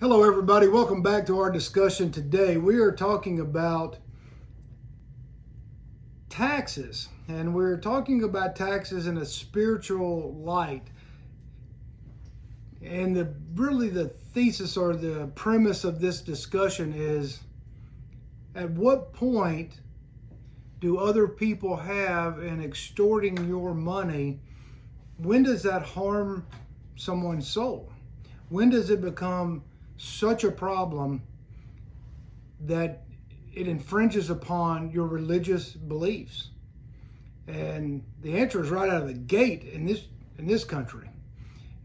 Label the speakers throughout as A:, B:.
A: Hello everybody, welcome back to our discussion today. We are talking about taxes, and we're talking about taxes in a spiritual light. And the thesis or the premise of this discussion is, at what point do other people have in extorting your money? When does that harm someone's soul? When does it become such a problem that it infringes upon your religious beliefs? And the answer is right out of the gate in this country.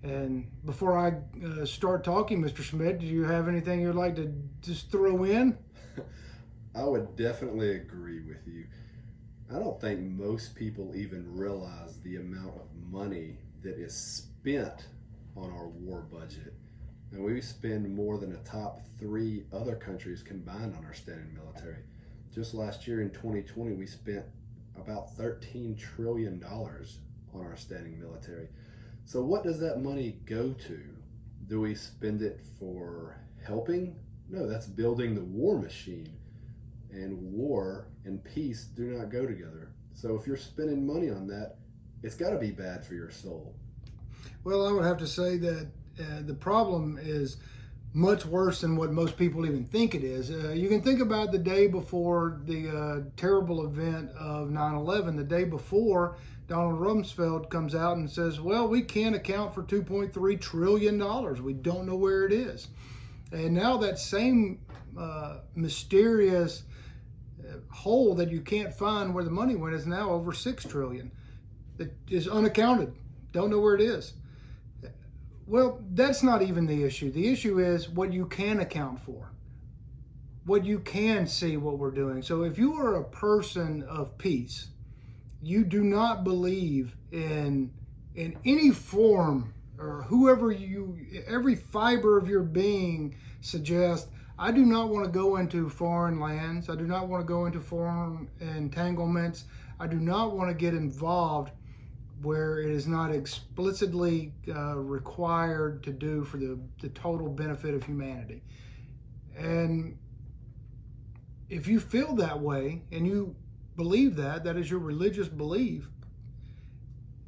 A: And before I start talking, Mr. Schmidt, do you have anything you'd like to just throw in?
B: I would definitely agree with you. I don't think most people even realize the amount of money that is spent on our war budget. And we spend more than the top 3 other countries combined on our standing military. Just last year in 2020, we spent about $13 trillion on our standing military. So what does that money go to? Do we spend it for helping? No, that's building the war machine. And war and peace do not go together. So if you're spending money on that, it's got to be bad for your soul.
A: Well, I would have to say that the problem is much worse than what most people even think it is. You can think about the day before the terrible event of 9/11. The day before, Donald Rumsfeld comes out and says, well, we can't account for $2.3 trillion. We don't know where it is. And now that same mysterious hole that you can't find where the money went is now over $6 trillion. That is unaccounted. Don't know where it is. Well, that's not even the issue. The issue is what you can account for, what you can see what we're doing. So if you are a person of peace, you do not believe in any form, or every fiber of your being suggests, I do not want to go into foreign lands. I do not want to go into foreign entanglements. I do not want to get involved where it is not explicitly required to do for the total benefit of humanity. And if you feel that way and you believe that is your religious belief,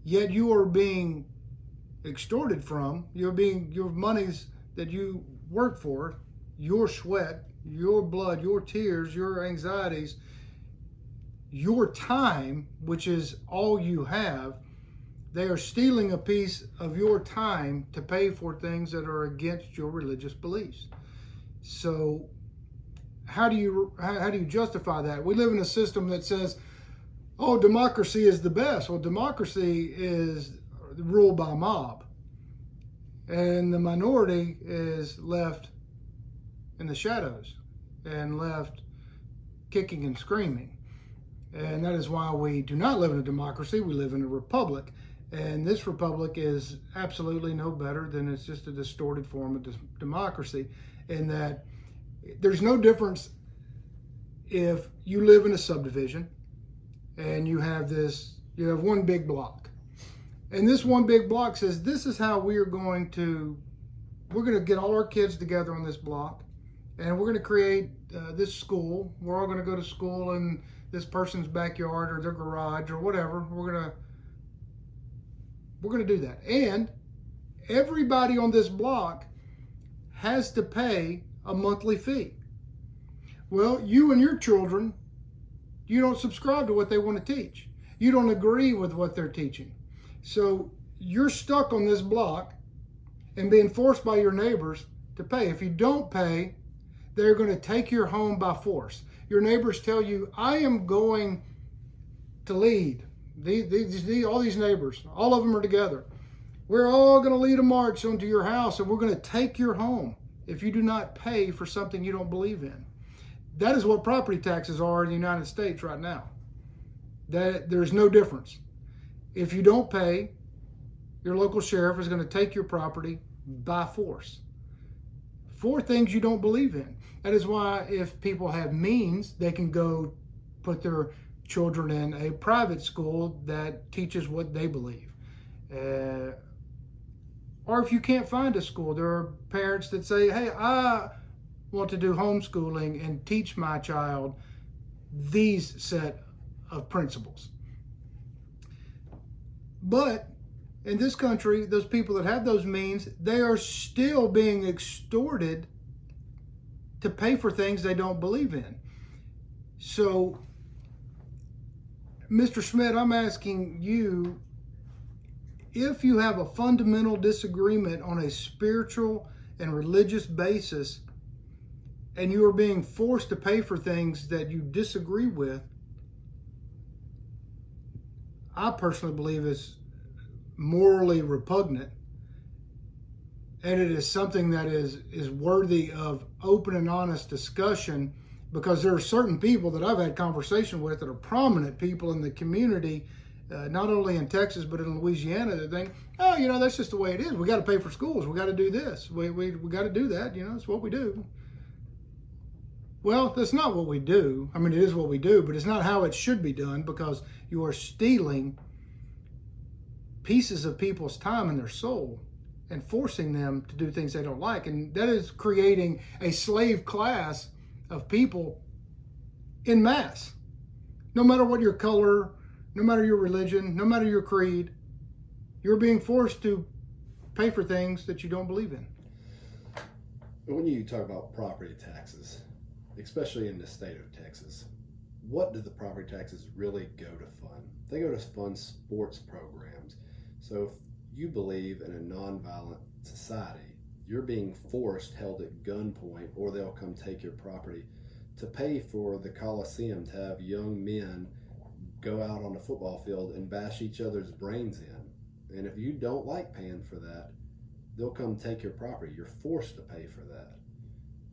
A: yet you are being extorted from, your monies that you work for, your sweat, your blood, your tears, your anxieties, your time, which is all you have, they are stealing a piece of your time to pay for things that are against your religious beliefs. So how do you justify that? We live in a system that says, oh, democracy is the best. Well, democracy is ruled by a mob, and the minority is left in the shadows and left kicking and screaming. And that is why we do not live in a democracy. We live in a republic. And this republic is absolutely no better than it's just a distorted form of democracy, in that there's no difference if you live in a subdivision and you have one big block. And this one big block says, this is how we're going to get all our kids together on this block, and we're going to create this school. We're all going to go to school in this person's backyard or their garage or whatever. We're going to do that. And everybody on this block has to pay a monthly fee. Well, you and your children, you don't subscribe to what they want to teach. You don't agree with what they're teaching. So you're stuck on this block and being forced by your neighbors to pay. If you don't pay, they're going to take your home by force. Your neighbors tell you, I am going to lead. All these neighbors, all of them are together. We're all going to lead a march onto your house, and we're going to take your home if you do not pay for something you don't believe in. That is what property taxes are in the United States right now. That there's no difference. If you don't pay, your local sheriff is going to take your property by force for things you don't believe in. That is why if people have means, they can go put their children in a private school that teaches what they believe. Or if you can't find a school, there are parents that say, hey, I want to do homeschooling and teach my child these set of principles. But in this country, those people that have those means, they are still being extorted to pay for things they don't believe in. So, Mr. Schmidt, I'm asking you, if you have a fundamental disagreement on a spiritual and religious basis, and you are being forced to pay for things that you disagree with, I personally believe is morally repugnant, and it is something that is worthy of open and honest discussion, because there are certain people that I've had conversation with that are prominent people in the community, not only in Texas but in Louisiana, that think, oh, that's just the way it is. We got to pay for schools. We got to do this. We got to do that. It's what we do. Well, that's not what we do. I mean, it is what we do, but it's not how it should be done, because you are stealing pieces of people's time and their soul and forcing them to do things they don't like. And that is creating a slave class of people in mass. No matter what your color, no matter your religion, no matter your creed, you're being forced to pay for things that you don't believe in.
B: When you talk about property taxes, especially in the state of Texas, what do the property taxes really go to fund? They go to fund sports programs. So if you believe in a nonviolent society, you're being forced, held at gunpoint, or they'll come take your property, to pay for the Coliseum to have young men go out on the football field and bash each other's brains in. And if you don't like paying for that, they'll come take your property. You're forced to pay for that.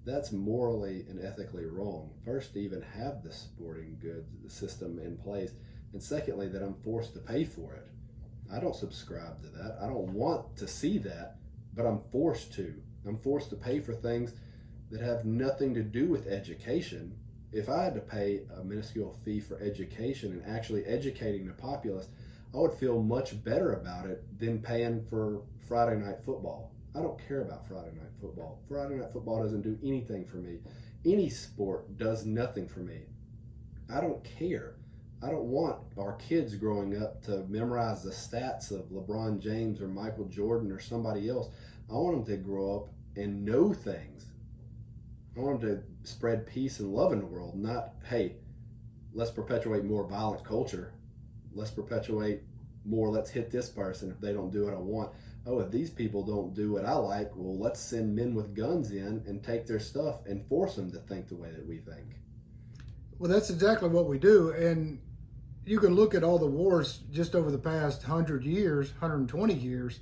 B: That's morally and ethically wrong. First, to even have the sporting goods system in place, and secondly, that I'm forced to pay for it. I don't subscribe to that. I don't want to see that, but I'm forced to. I'm forced to pay for things that have nothing to do with education. If I had to pay a minuscule fee for education and actually educating the populace, I would feel much better about it than paying for Friday night football. I don't care about Friday night football. Friday night football doesn't do anything for me. Any sport does nothing for me. I don't care. I don't want our kids growing up to memorize the stats of LeBron James or Michael Jordan or somebody else. I want them to grow up and know things. I want them to spread peace and love in the world, not, hey, let's perpetuate more violent culture. Let's perpetuate more, let's hit this person if they don't do what I want. Oh, if these people don't do what I like, well, let's send men with guns in and take their stuff and force them to think the way that we think.
A: Well, that's exactly what we do. And you can look at all the wars just over the past 100 years, 120 years,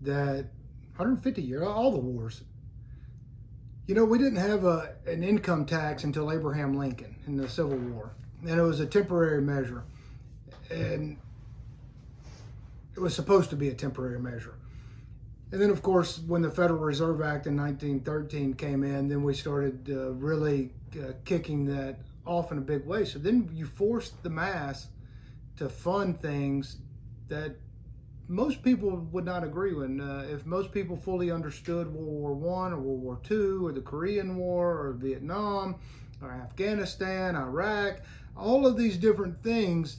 A: that 150 years, all the wars. We didn't have an income tax until Abraham Lincoln in the Civil War. And it was a temporary measure. And it was supposed to be a temporary measure. And then, of course, when the Federal Reserve Act in 1913 came in, then we started really kicking that off in a big way. So then you forced the mass to fund things that most people would not agree with. If most people fully understood World War I or World War II or the Korean War or Vietnam or Afghanistan, Iraq, all of these different things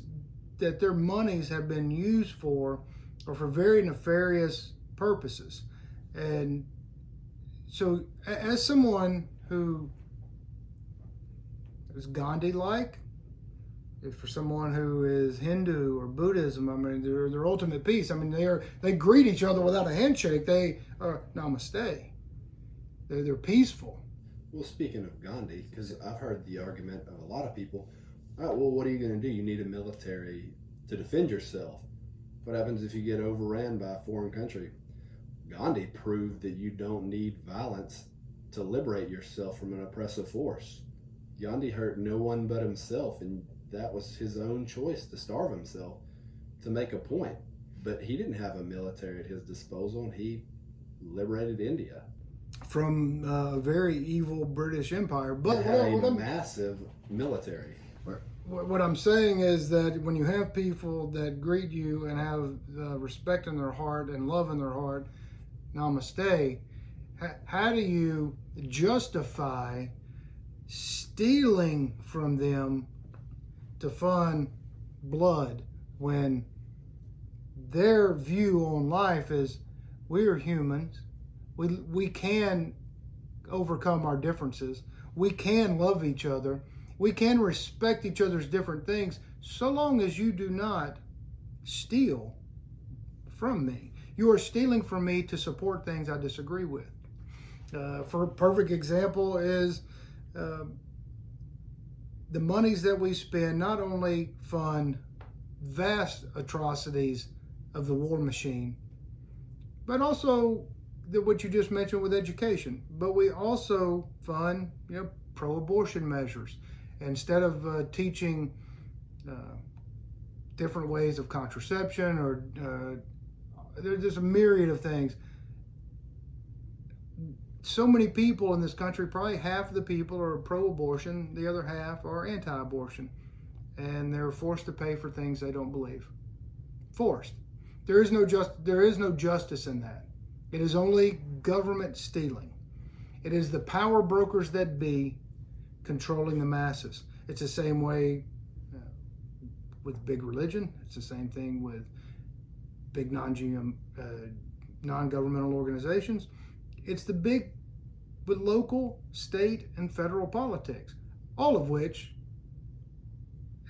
A: that their monies have been used for are for very nefarious purposes. And so as someone who is Gandhi-like, if for someone who is Hindu or Buddhism, I mean, their ultimate peace. I mean, they greet each other without a handshake. They are namaste. They're peaceful.
B: Well, speaking of Gandhi, because I've heard the argument of a lot of people, all right, well, what are you going to do? You need a military to defend yourself. What happens if you get overran by a foreign country? Gandhi proved that you don't need violence to liberate yourself from an oppressive force. Gandhi hurt no one but himself, and that was his own choice to starve himself to make a point. But he didn't have a military at his disposal, and he liberated India
A: from a very evil British Empire. But
B: had a massive military.
A: What I'm saying is that when you have people that greet you and have respect in their heart and love in their heart, namaste, how do you justify stealing from them to fund blood when their view on life is we are humans, we can overcome our differences, we can love each other, we can respect each other's different things, so long as you do not steal from me. You are stealing from me to support things I disagree with. For a perfect example is the monies that we spend not only fund vast atrocities of the war machine, but also what you just mentioned with education. But we also fund, pro-abortion measures. Instead of teaching different ways of contraception, or there's just a myriad of things. So many people in this country, probably half of the people are pro-abortion, the other half are anti-abortion, and they're forced to pay for things they don't believe. Forced. There is no justice in that. It is only government stealing. It is the power brokers that be controlling the masses. It's the same way with big religion. It's the same thing with big non-governmental organizations. It's the big with local, state, and federal politics, all of which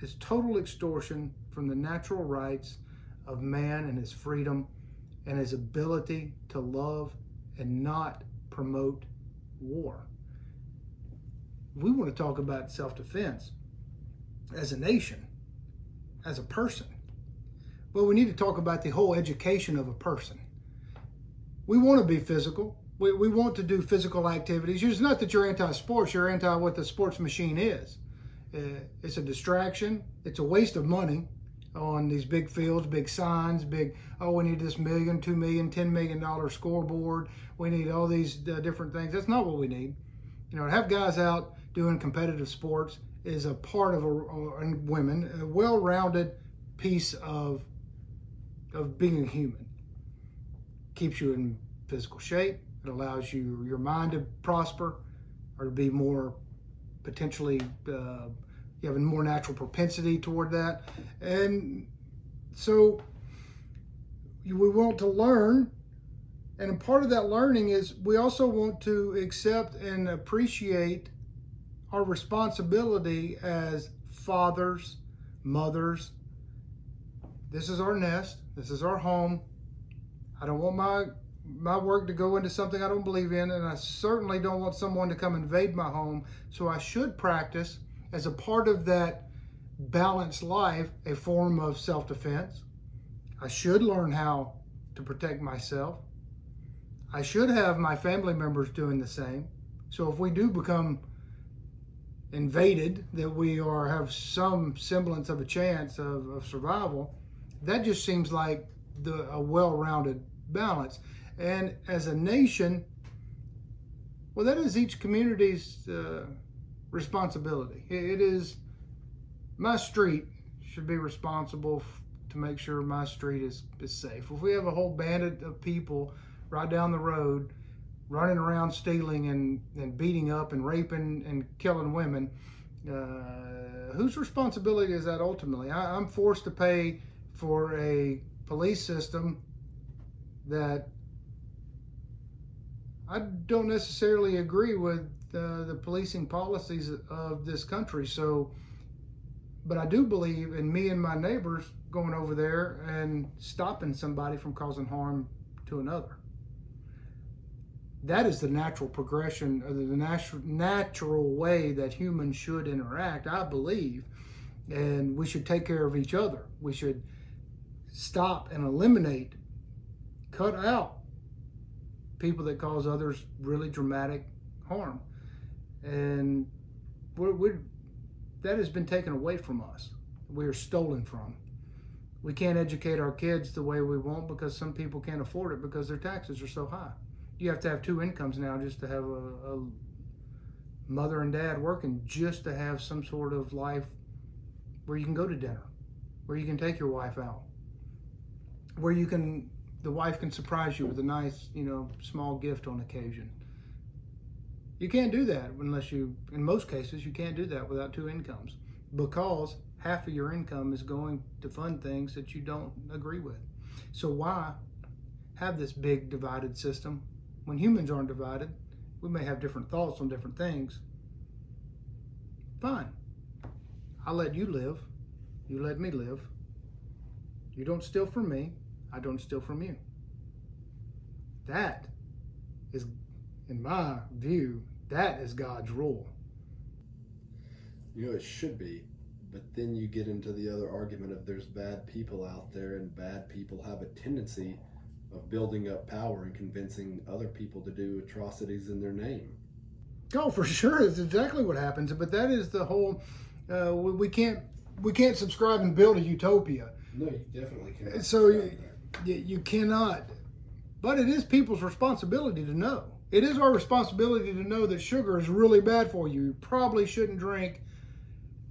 A: is total extortion from the natural rights of man and his freedom and his ability to love and not promote war. We want to talk about self-defense as a nation, as a person. Well, we need to talk about the whole education of a person. We want to be physical. We want to do physical activities. It's not that you're anti-sports, you're anti what the sports machine is. It's a distraction. It's a waste of money on these big fields, big signs, we need this $1 million, $2 million, $10 million scoreboard. We need all these different things. That's not what we need. To have guys out doing competitive sports is a part of and women, a well-rounded piece of being a human. Keeps you in physical shape. It allows your mind to prosper, or to be more potentially, you have a more natural propensity toward that. And so we want to learn, and a part of that learning is we also want to accept and appreciate our responsibility as fathers, mothers. This is our nest. This is our home. I don't want my work to go into something I don't believe in, and I certainly don't want someone to come invade my home. So I should practice, as a part of that balanced life, a form of self-defense. I should learn how to protect myself. I should have my family members doing the same. So if we do become invaded, that we have some semblance of a chance of survival. That just seems like a well-rounded balance. And as a nation, well, that is each community's responsibility. It is, my street should be responsible to make sure my street is safe. If we have a whole bandit of people right down the road running around stealing and beating up and raping and killing women, whose responsibility is that ultimately? I'm forced to pay for a police system that I don't necessarily agree with the policing policies of this country. So, but I do believe in me and my neighbors going over there and stopping somebody from causing harm to another. That is the natural progression, or the natural way that humans should interact, I believe. And we should take care of each other. We should stop and eliminate, cut out people that cause others really dramatic harm. And that has been taken away from us. We are stolen from. We can't educate our kids the way we want because some people can't afford it because their taxes are so high. You have to have two incomes now just to have a mother and dad working, just to have some sort of life where you can go to dinner, where you can take your wife out, where you can the wife can surprise you with a nice, small gift on occasion. You can't do that in most cases, you can't do that without two incomes, because half of your income is going to fund things that you don't agree with. So why have this big divided system? When humans aren't divided, we may have different thoughts on different things. Fine. I'll let you live. You let me live. You don't steal from me. I don't steal from you. That is, in my view, that is God's rule.
B: It should be. But then you get into the other argument of there's bad people out there, and bad people have a tendency of building up power and convincing other people to do atrocities in their name.
A: Oh, for sure. It's exactly what happens. But that is the whole, we can't subscribe and build a utopia.
B: No, you definitely can't.
A: So you cannot. But it is people's responsibility to know. It is our responsibility to know that sugar is really bad for you. You probably shouldn't drink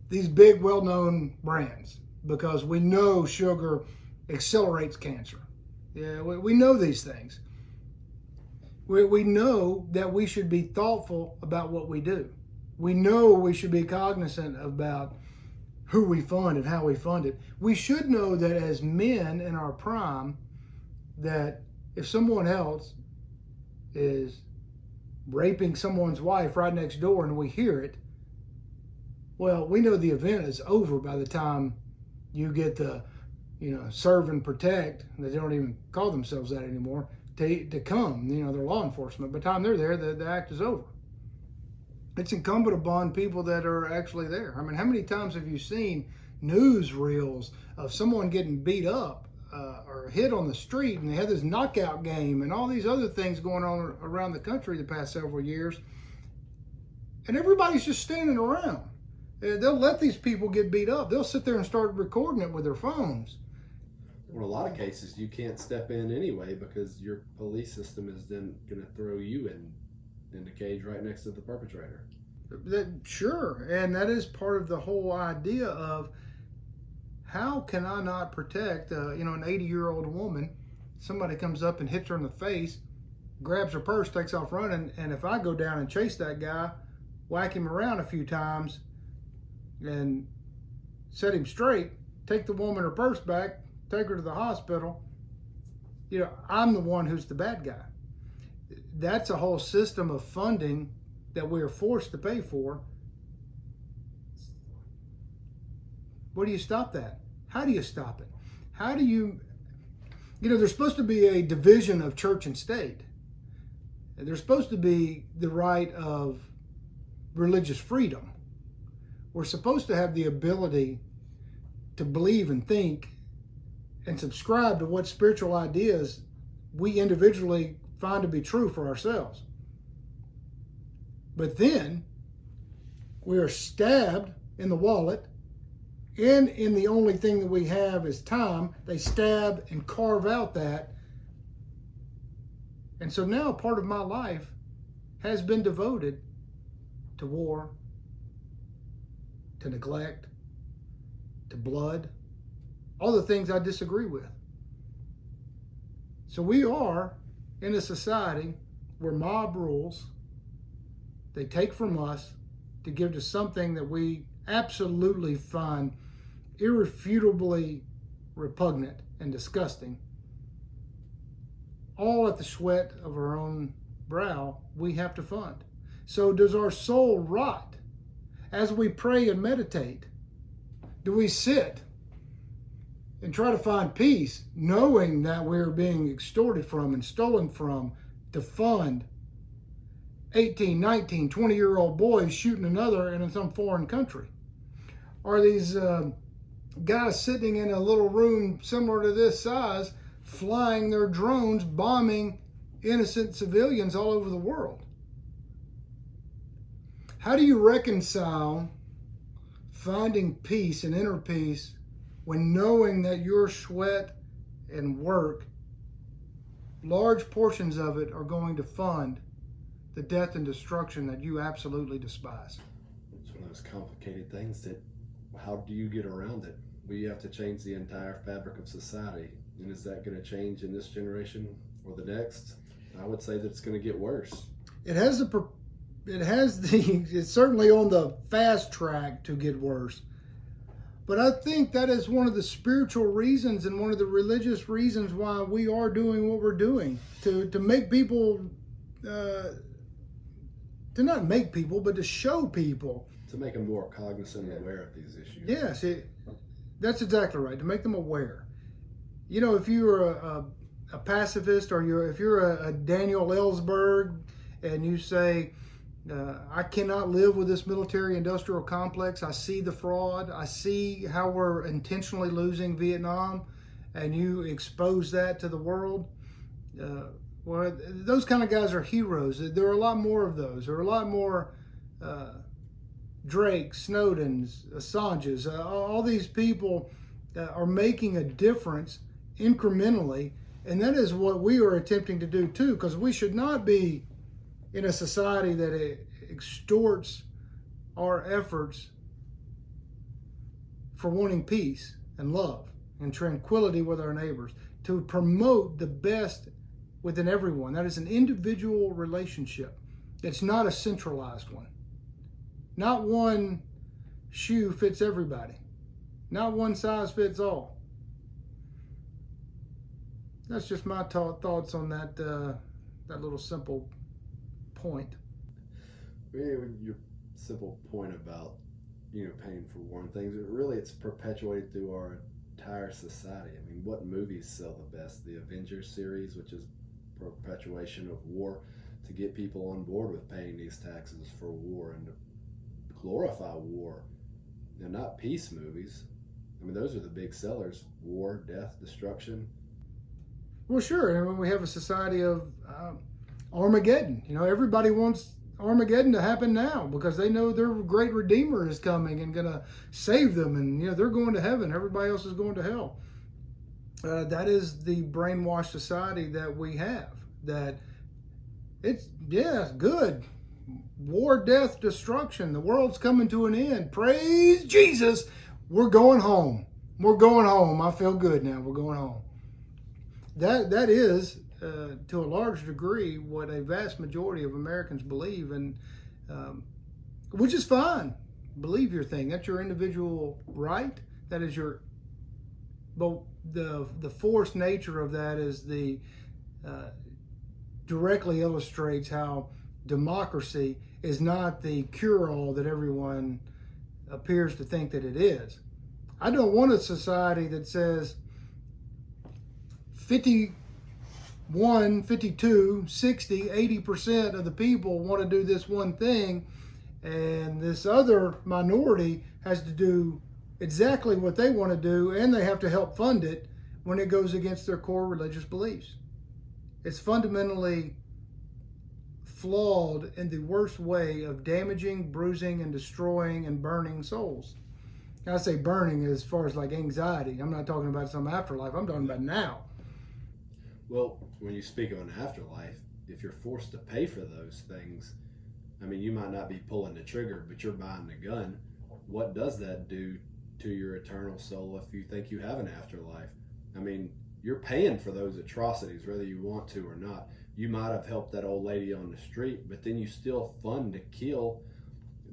A: these big, well-known brands, because we know sugar accelerates cancer. Yeah, we know these things. We know that we should be thoughtful about what we do. We know we should be cognizant about who we fund and how we fund it. We should know that as men in our prime, that if someone else is raping someone's wife right next door and we hear it, well, we know the event is over by the time you get the, serve and protect. They don't even call themselves that anymore. To come, they're law enforcement. By the time they're there, the act is over. It's incumbent upon people that are actually there. I mean, how many times have you seen news reels of someone getting beat up or hit on the street, and they had this knockout game and all these other things going on around the country the past several years, and everybody's just standing around. They'll let these people get beat up. They'll sit there and start recording it with their phones.
B: In a lot of cases, you can't step in anyway, because your police system is then going to throw you in the cage right next to the perpetrator.
A: Sure, and that is part of the whole idea of how can I not protect, an 80-year-old woman? Somebody comes up and hits her in the face, grabs her purse, takes off running, and if I go down and chase that guy, whack him around a few times, and set him straight, take the woman her purse back, take her to the hospital, I'm the one who's the bad guy. That's a whole system of funding that we are forced to pay for. Where do you stop that? How do you stop it? How do you, there's supposed to be a division of church and state. There's supposed to be the right of religious freedom. We're supposed to have the ability to believe and think and subscribe to what spiritual ideas we individually find to be true for ourselves. But then we are stabbed in the wallet, and in the only thing that we have is time. They stab and carve out that. And so now part of my life has been devoted to war, to neglect, to blood, all the things I disagree with. So we are in a society where mob rules, they take from us to give to something that we absolutely find irrefutably repugnant and disgusting. All at the sweat of our own brow, we have to fund. So does our soul rot as we pray and meditate? Do we sit and try to find peace knowing that we're being extorted from and stolen from to fund 18, 19, 20-year-old boys shooting another in some foreign country? Are these guys sitting in a little room similar to this size, flying their drones, bombing innocent civilians all over the world? How do you reconcile finding peace and inner peace when knowing that your sweat and work, large portions of it, are going to fund the death and destruction that you absolutely despise?
B: It's one of those complicated things that, how do you get around it? We have to change the entire fabric of society And is that going to change in this generation or the next? I would say that it's going to get worse.
A: It's certainly on the fast track to get worse. But I think that is one of the spiritual reasons and one of the religious reasons why we are doing what we're doing, to make people, to not make people, but to show people.
B: To make them more cognizant and aware of these issues.
A: Yes, that's exactly right, to make them aware. You know, if you're a pacifist, or if you're a Daniel Ellsberg and you say, I cannot live with this military-industrial complex. I see the fraud. I see how we're intentionally losing Vietnam, and you expose that to the world. Well, those kind of guys are heroes. There are a lot more of those. There are a lot more Drake, Snowdens, Assanges. All these people are making a difference incrementally, and that is what we are attempting to do too, because we should not be in a society that extorts our efforts for wanting peace and love and tranquility with our neighbors, to promote the best within everyone. That is an individual relationship. It's not a centralized one. Not one shoe fits everybody. Not one size fits all. That's just my thoughts on that little simple point.
B: Your simple point about paying for war and things, it's perpetuated through our entire society. I mean, what movies sell the best? The Avengers series, which is perpetuation of war, to get people on board with paying these taxes for war and to glorify war, and not peace movies. I mean, those are the big sellers: war, death, destruction.
A: Well, sure. I mean, we have a society of Armageddon. Everybody wants Armageddon to happen now because they know their great Redeemer is coming and going to save them, and they're going to heaven. Everybody else is going to hell. That is the brainwashed society that we have. That it's good. War, death, destruction. The world's coming to an end. Praise Jesus. We're going home. We're going home. I feel good now. We're going home. That is, to a large degree, what a vast majority of Americans believe, and which is fine. Believe your thing. That's your individual right. That is your. But the forced nature of that is directly illustrates how democracy is not the cure-all that everyone appears to think that it is. I don't want a society that says 51, 52, 60, 80% of the people want to do this one thing, and this other minority has to do exactly what they want to do, and they have to help fund it when it goes against their core religious beliefs. It's fundamentally flawed in the worst way of damaging, bruising, and destroying and burning souls. I say burning as far as like anxiety. I'm not talking about some afterlife. I'm talking about now.
B: Well, when you speak of an afterlife, if you're forced to pay for those things, I mean, you might not be pulling the trigger, but you're buying the gun. What does that do to your eternal soul if you think you have an afterlife? I mean, you're paying for those atrocities, whether you want to or not. You might have helped that old lady on the street, but then you still fund to kill.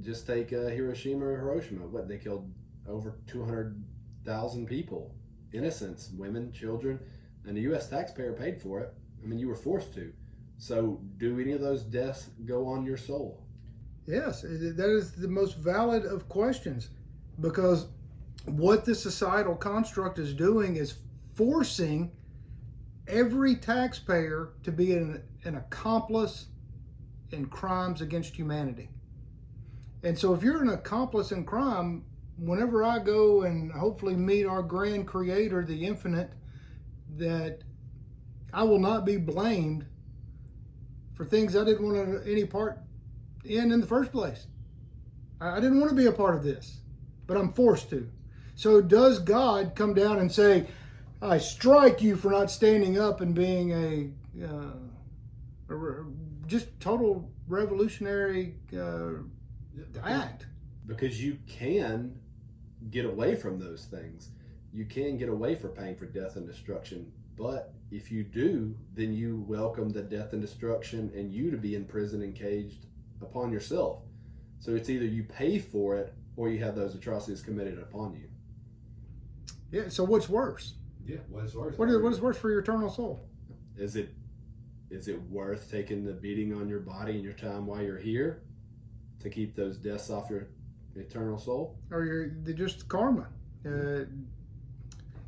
B: Just take Hiroshima or Hiroshima. They killed over 200,000 people, innocents, women, children, and the U.S. taxpayer paid for it. I mean, you were forced to. So do any of those deaths go on your soul?
A: Yes, that is the most valid of questions, because what the societal construct is doing is forcing every taxpayer to be an accomplice in crimes against humanity. And so if you're an accomplice in crime, whenever I go and hopefully meet our grand creator, the infinite, that I will not be blamed for things I didn't want any part in the first place. I didn't want to be a part of this, but I'm forced to. So does God come down and say, I strike you for not standing up and being a just total revolutionary act?
B: Because you can get away from those things. you can get away from paying for death and destruction. But if you do, then you welcome the death and destruction and you to be in prison and caged upon yourself. So it's either you pay for it or you have those atrocities committed upon you.
A: Yeah, so what's worse?
C: Yeah, what is worse?
A: What is worse for your eternal soul?
B: Is it worth taking the beating on your body and your time while you're here to keep those deaths off your eternal soul?
A: Or they're just karma.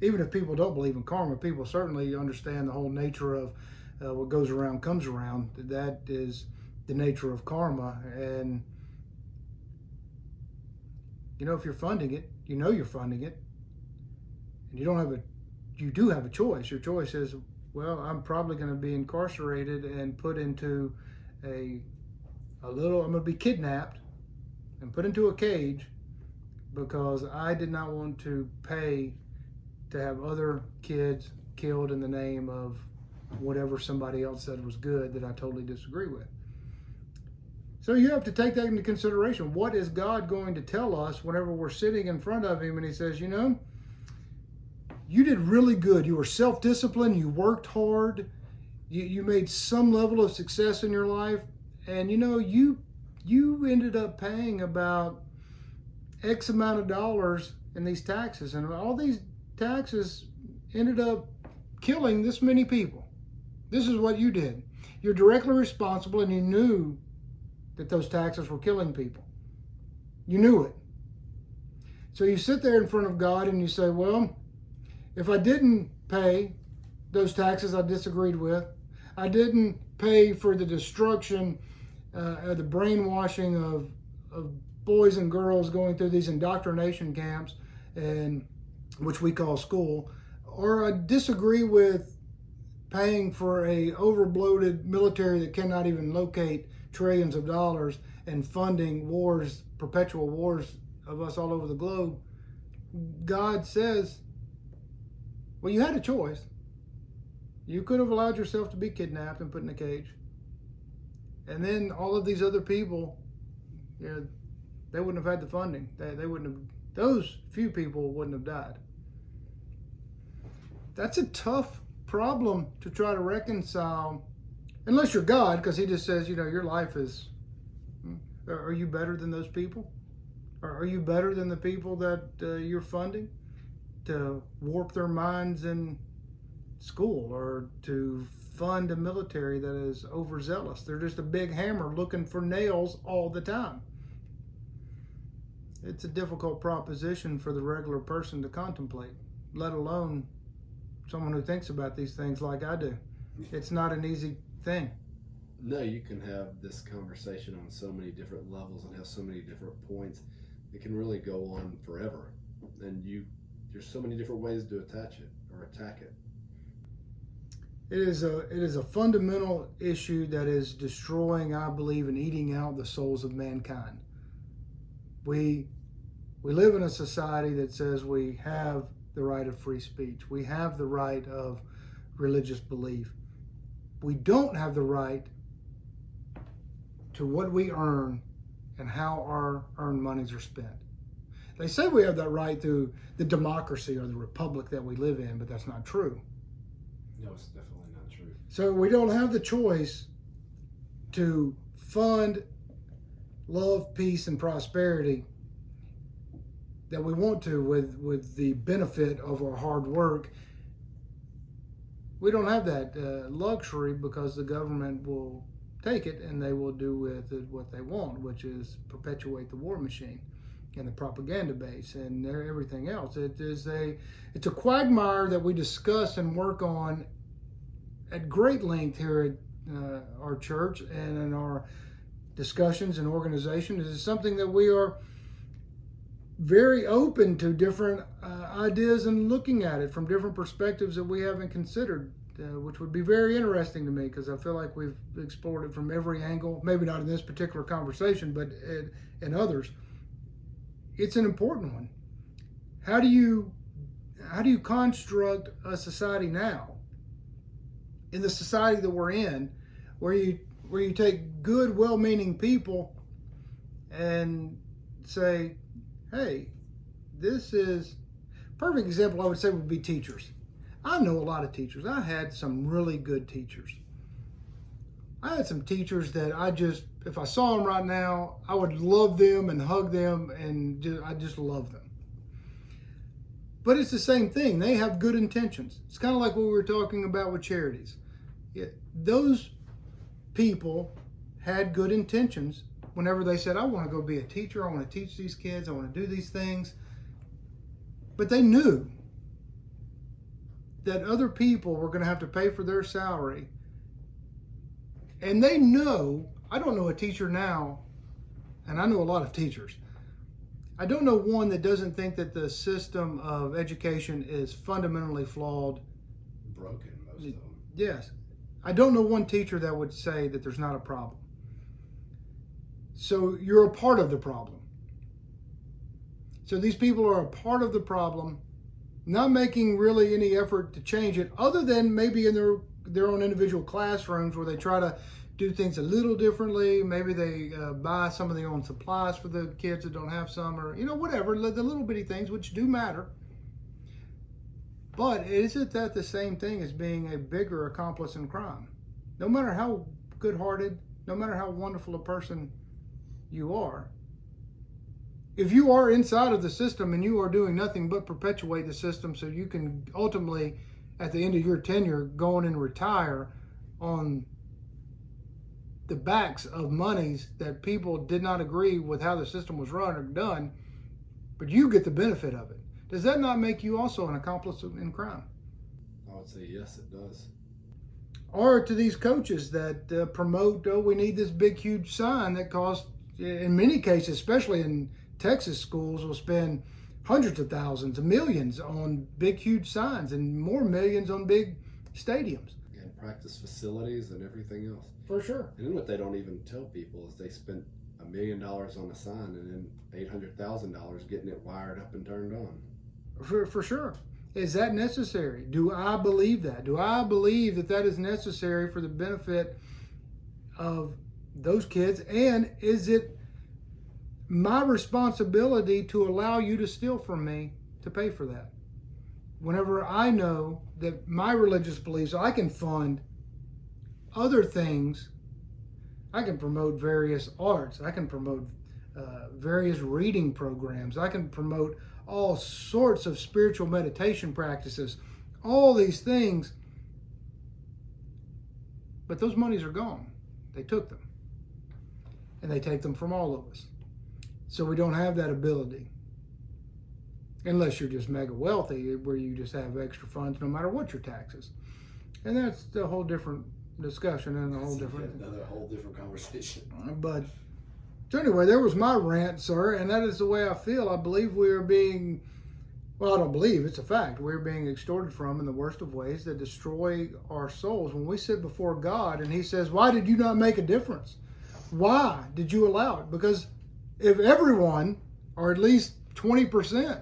A: Even if people don't believe in karma, people certainly understand the whole nature of what goes around comes around. That is the nature of karma. And, if you're funding it, you're funding it. And you do have a choice. Your choice is, well, I'm probably going to be incarcerated and put into I'm going to be kidnapped and put into a cage because I did not want to pay to have other kids killed in the name of whatever somebody else said was good that I totally disagree with. So you have to take that into consideration. What is God going to tell us whenever we're sitting in front of him and he says, you did really good. You were self-disciplined. You worked hard. You made some level of success in your life. And, you ended up paying about X amount of dollars in these taxes. And all these taxes ended up killing this many people. This is what you did. You're directly responsible, and you knew that those taxes were killing people. You knew it. So you sit there in front of God and you say, well, if I didn't pay those taxes I disagreed with, I didn't pay for the destruction, the brainwashing of boys and girls going through these indoctrination camps, and which we call school, or I disagree with paying for a overbloated military that cannot even locate trillions of dollars and funding wars, perpetual wars of us all over the globe. God says, well, you had a choice. You could have allowed yourself to be kidnapped and put in a cage. And then all of these other people, they wouldn't have had the funding. They wouldn't have, those few people wouldn't have died. That's a tough problem to try to reconcile, unless you're God, because he just says, your life is, are you better than those people? Are you better than the people that you're funding to warp their minds in school, or to fund a military that is overzealous? They're just a big hammer looking for nails all the time. It's a difficult proposition for the regular person to contemplate, let alone someone who thinks about these things like I do. It's not an easy thing.
B: No, you can have this conversation on so many different levels and have so many different points. It can really go on forever. And there's so many different ways to attach it or attack it.
A: It is a fundamental issue that is destroying, I believe, and eating out the souls of mankind. We live in a society that says we have the right of free speech. We have the right of religious belief. We don't have the right to what we earn and how our earned monies are spent. They say we have that right through the democracy or the republic that we live in, but that's not true.
C: No, it's definitely not true.
A: So we don't have the choice to fund love, peace, and prosperity that we want to with the benefit of our hard work. We don't have that luxury because the government will take it and they will do with it what they want, which is perpetuate the war machine and the propaganda base and everything else. It's a quagmire that we discuss and work on at great length here at our church and in our discussions and organizations. It's something that we are very open to different ideas and looking at it from different perspectives that we haven't considered, which would be very interesting to me because I feel like we've explored it from every angle, maybe not in this particular conversation, but in others. It's an important one. How do you construct a society now, in the society that we're in, where you take good, well-meaning people and say, hey, this is Perfect example I would say would be teachers. I know a lot of teachers. I had some really good teachers. I had some teachers that if I saw them right now, I would love them and hug them, and I just love them. But it's the same thing. They have good intentions. It's kind of like what we were talking about with charities. Those people had good intentions whenever they said, I want to go be a teacher, I want to teach these kids, I want to do these things. But they knew that other people were going to have to pay for their salary. And they know, I don't know a teacher now, and I know a lot of teachers. I don't know one that doesn't think that the system of education is fundamentally flawed.
C: Broken, most of them.
A: Yes. I don't know one teacher that would say that there's not a problem. So you're a part of the problem. So these people are a part of the problem, not making really any effort to change it, other than maybe in their own individual classrooms where they try to do things a little differently. Maybe they buy some of their own supplies for the kids that don't have some, or whatever, the little bitty things which do matter. But isn't that the same thing as being a bigger accomplice in crime? No matter how good-hearted, no matter how wonderful a person you are, if you are inside of the system and you are doing nothing but perpetuate the system so you can ultimately, at the end of your tenure, go on and retire on the backs of monies that people did not agree with how the system was run or done, but you get the benefit of it. Does that not make you also an accomplice in crime?
B: I would say yes, it does.
A: Or to these coaches that promote, we need this big, huge sign that costs, in many cases, especially in Texas schools, will spend hundreds of thousands, millions on big, huge signs, and more millions on big stadiums.
B: And practice facilities and everything else.
A: For sure.
B: And then what they don't even tell people is they spent $1 million on a sign and then $800,000 getting it wired up and turned on.
A: For sure. Is that necessary? Do I believe that? Do I believe that that is necessary for the benefit of those kids? And is it my responsibility to allow you to steal from me to pay for that? Whenever I know that my religious beliefs, I can fund other things. I can promote various arts. I can promote various reading programs. I can promote all sorts of spiritual meditation practices, all these things. But those monies are gone. They took them. And they take them from all of us. So we don't have that ability. Unless you're just mega wealthy, where you just have extra funds no matter what your taxes. And that's a whole different discussion and
C: Another whole different conversation.
A: But so anyway, there was my rant, sir, and that is the way I feel. I believe we are being, well, I don't believe, it's a fact, we're being extorted from in the worst of ways that destroy our souls. When we sit before God and He says, why did you not make a difference? Why did you allow it? Because if everyone, or at least 20%,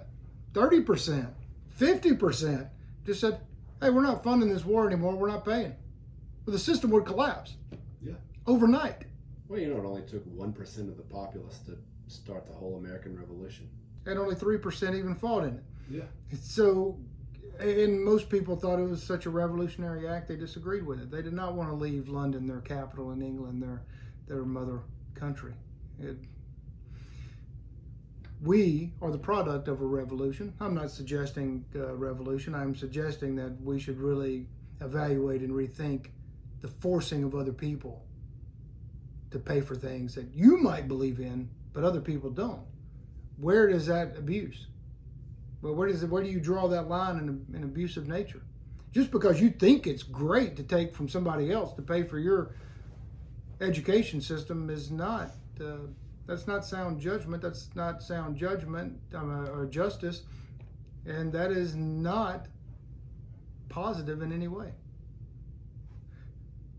A: 30%, 50% just said, hey, we're not funding this war anymore, we're not paying, well, the system would collapse.
C: Yeah.
A: Overnight.
B: Well, it only took 1% of the populace to start the whole American Revolution.
A: And only 3% even fought in it.
C: Yeah.
A: So, and most people thought it was such a revolutionary act, they disagreed with it. They did not want to leave London, their capital, in England, their mother country. We are the product of a revolution. I'm not suggesting revolution. I'm suggesting that we should really evaluate and rethink the forcing of other people to pay for things that you might believe in, but other people don't. Where does that abuse? Well, where do you draw that line in abusive nature? Just because you think it's great to take from somebody else to pay for your education system is not, that's not sound judgment. That's not sound judgment or justice. And that is not positive in any way.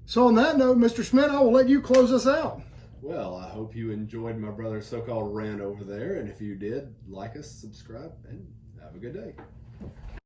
A: So on that note, Mr. Schmidt, I will let you close us out.
B: Well, I hope you enjoyed my brother's so-called rant over there. And if you did, like us, subscribe, and have a good day.